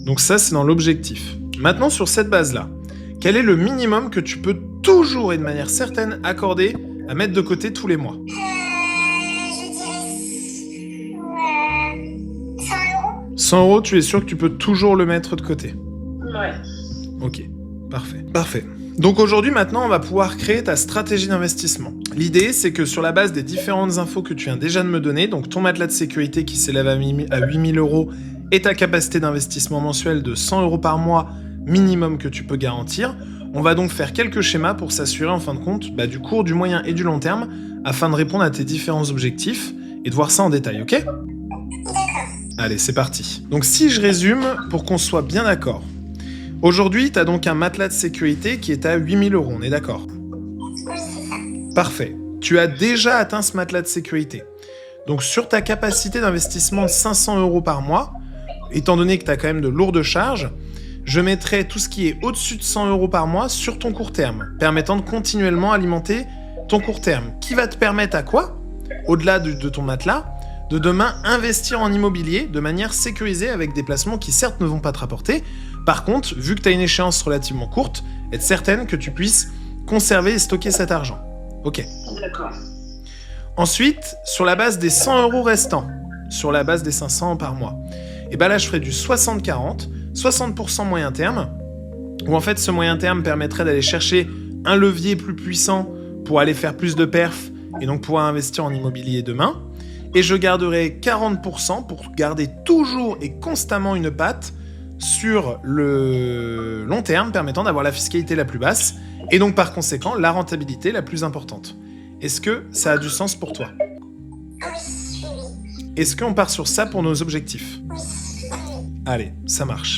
Donc ça, c'est dans l'objectif. Maintenant, sur cette base-là, quel est le minimum que tu peux toujours et de manière certaine accorder à mettre de côté tous les mois? Je dirais 100 euros. 100 euros, tu es sûr que tu peux toujours le mettre de côté? Ouais. Ok, parfait. Parfait. Donc aujourd'hui, maintenant, on va pouvoir créer ta stratégie d'investissement. L'idée, c'est que sur la base des différentes infos que tu viens déjà de me donner, donc ton matelas de sécurité qui s'élève à 8000 euros et ta capacité d'investissement mensuel de 100 euros par mois minimum que tu peux garantir, on va donc faire quelques schémas pour s'assurer en fin de compte du court, du moyen et du long terme afin de répondre à tes différents objectifs et de voir ça en détail, ok? D'accord. Allez, c'est parti. Donc si je résume pour qu'on soit bien d'accord. Aujourd'hui, tu as donc un matelas de sécurité qui est à 8000 euros, on est d'accord? Oui, c'est ça. Parfait. Tu as déjà atteint ce matelas de sécurité. Donc sur ta capacité d'investissement de 500 euros par mois, étant donné que tu as quand même de lourdes charges, je mettrai tout ce qui est au-dessus de 100 euros par mois sur ton court terme, permettant de continuellement alimenter ton court terme, qui va te permettre à quoi? Au-delà de ton matelas, de demain investir en immobilier de manière sécurisée avec des placements qui certes ne vont pas te rapporter. Par contre, vu que tu as une échéance relativement courte, être certaine que tu puisses conserver et stocker cet argent. Ok. D'accord. Ensuite, sur la base des 100 euros restants, sur la base des 500 par mois, et ben là je ferai du 60-40, 60% moyen terme, où en fait ce moyen terme permettrait d'aller chercher un levier plus puissant pour aller faire plus de perfs et donc pouvoir investir en immobilier demain. Et je garderai 40% pour garder toujours et constamment une patte sur le long terme, permettant d'avoir la fiscalité la plus basse et donc par conséquent la rentabilité la plus importante. Est-ce que ça a du sens pour toi? Oui, oui, Est-ce qu'on part sur ça pour nos objectifs? oui, oui. Allez, ça marche.